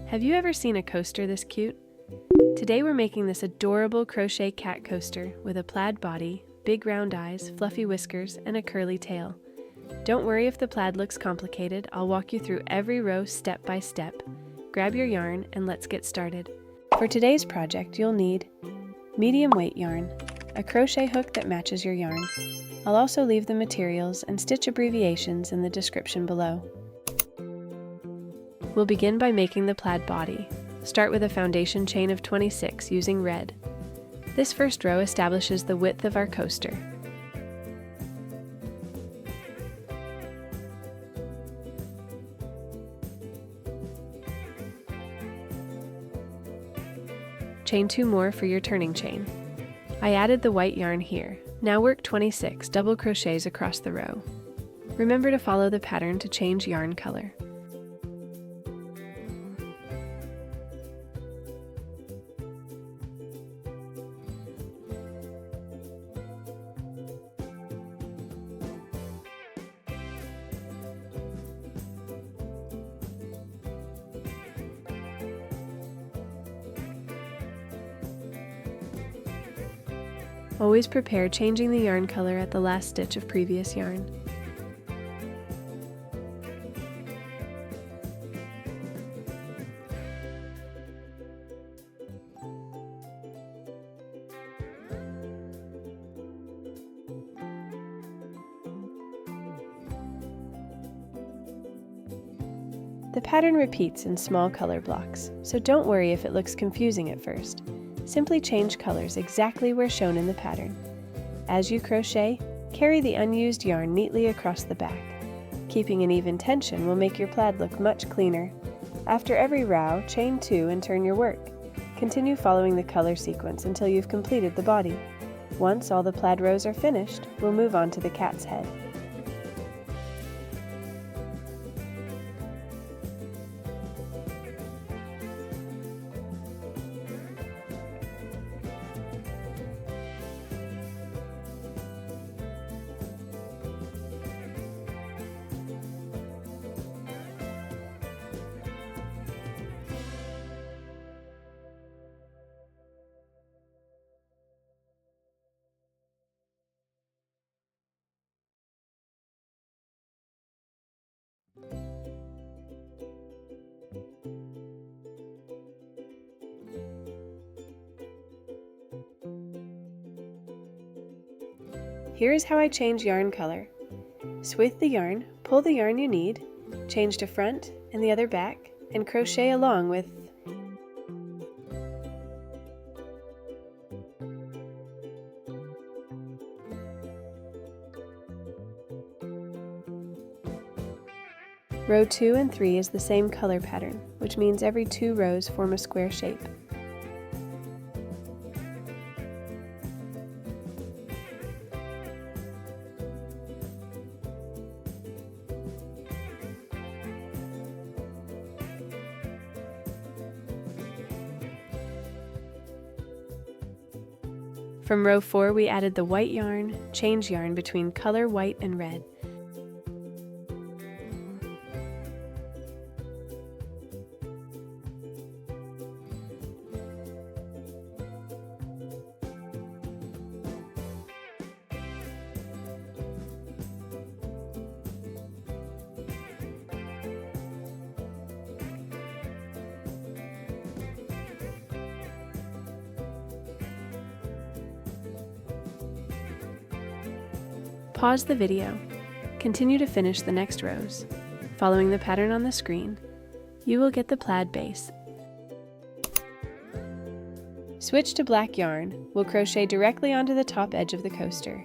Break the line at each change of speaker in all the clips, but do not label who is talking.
Have you ever seen a coaster this cute? Today we're making this adorable crochet cat coaster with a plaid body, big round eyes, fluffy whiskers, and a curly tail. Don't worry if the plaid looks complicated, I'll walk you through every row step by step. Grab your yarn and let's get started. For today's project you'll need medium weight yarn, a crochet hook that matches your yarn. I'll also leave the materials and stitch abbreviations in the description below. We'll begin by making the plaid body. Start with a foundation chain of 26 using red. This first row establishes the width of our coaster. Chain 2 more for your turning chain. I added the white yarn here. Now work 26 double crochets across the row. Remember to follow the pattern to change yarn color. Always prepare changing the yarn color at the last stitch of previous yarn. The pattern repeats in small color blocks, so don't worry if it looks confusing at first. Simply change colors exactly where shown in the pattern. As you crochet, carry the unused yarn neatly across the back. Keeping an even tension will make your plaid look much cleaner. After every row, chain 2 and turn your work. Continue following the color sequence until you've completed the body. Once all the plaid rows are finished, we'll move on to the cat's head. Here is how I change yarn color. Swathe the yarn, pull the yarn you need, change to front and the other back, and crochet along with Row 2 and 3 is the same color pattern, which means every 2 rows form a square shape. From row 4 we added the white yarn, change yarn between color white and red. Pause the video. Continue to finish the next rows. Following the pattern on the screen, you will get the plaid base. Switch to black yarn. We'll crochet directly onto the top edge of the coaster.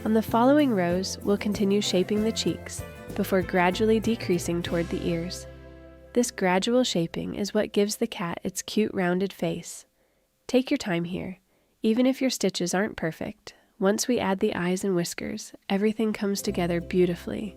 On the following rows, we'll continue shaping the cheeks before gradually decreasing toward the ears. This gradual shaping is what gives the cat its cute rounded face. Take your time here. Even if your stitches aren't perfect, once we add the eyes and whiskers, everything comes together beautifully.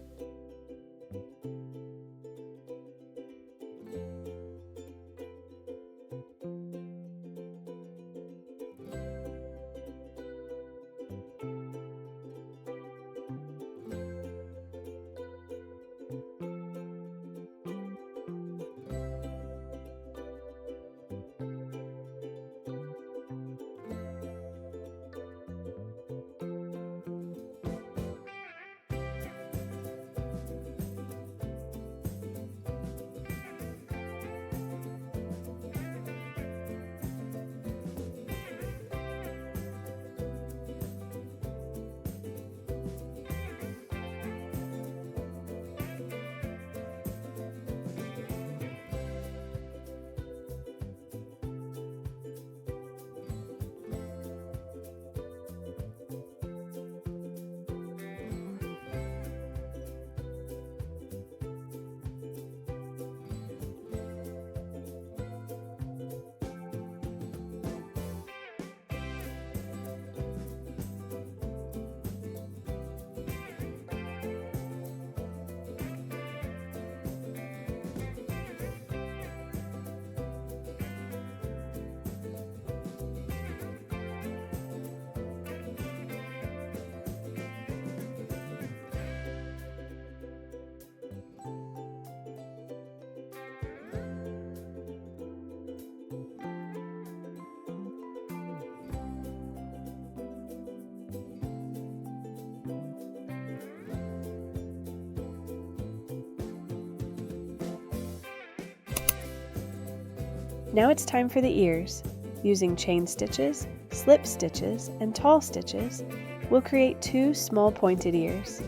Now it's time for the ears. Using chain stitches, slip stitches, and tall stitches, we'll create 2 small pointed ears.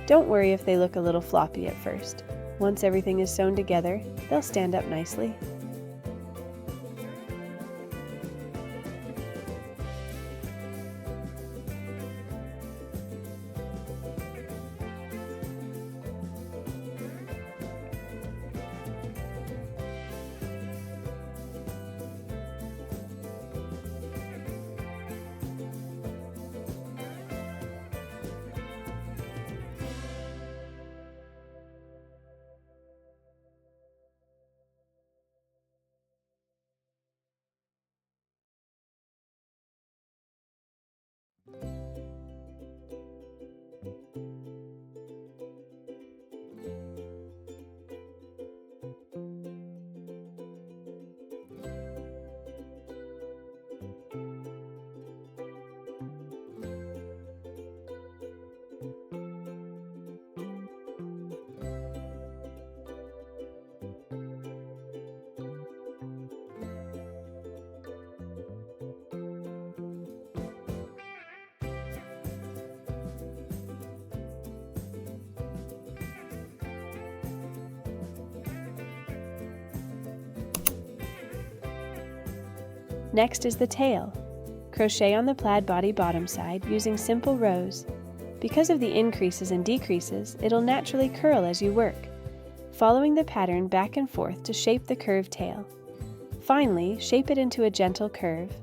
Don't worry if they look a little floppy at first. Once everything is sewn together, they'll stand up nicely. Next is the tail. Crochet on the plaid body bottom side using simple rows. Because of the increases and decreases, it'll naturally curl as you work, following the pattern back and forth to shape the curved tail. Finally, shape it into a gentle curve.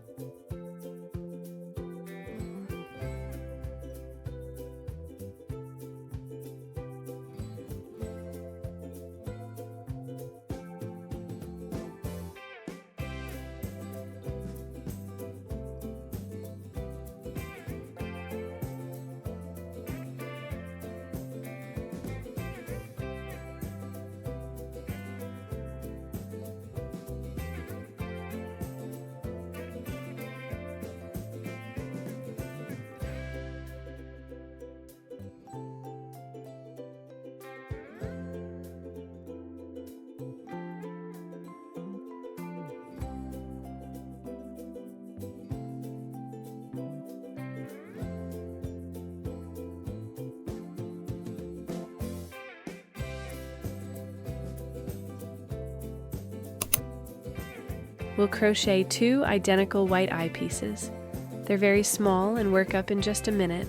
We'll crochet 2 identical white eye pieces. They're very small and work up in just a minute.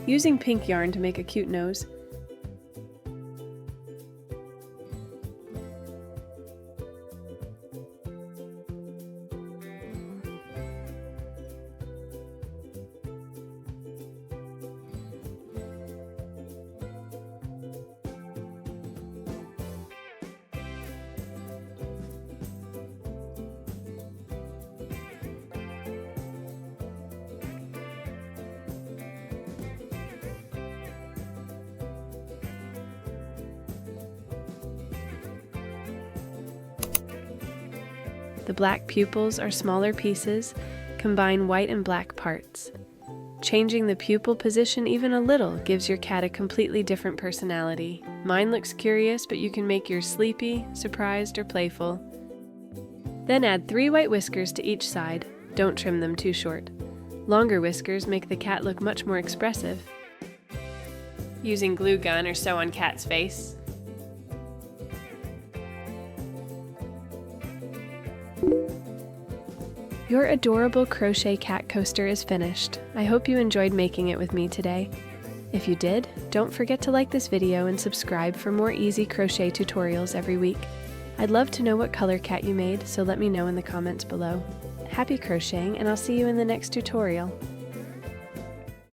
using pink yarn to make a cute nose. The black pupils are smaller pieces, combine white and black parts. Changing the pupil position even a little gives your cat a completely different personality. Mine looks curious, but you can make yours sleepy, surprised, or playful. Then add 3 white whiskers to each side. Don't trim them too short. Longer whiskers make the cat look much more expressive. Using glue gun or sew on cat's face. Your adorable crochet cat coaster is finished. I hope you enjoyed making it with me today. If you did, don't forget to like this video and subscribe for more easy crochet tutorials every week. I'd love to know what color cat you made, so let me know in the comments below. Happy crocheting, and I'll see you in the next tutorial.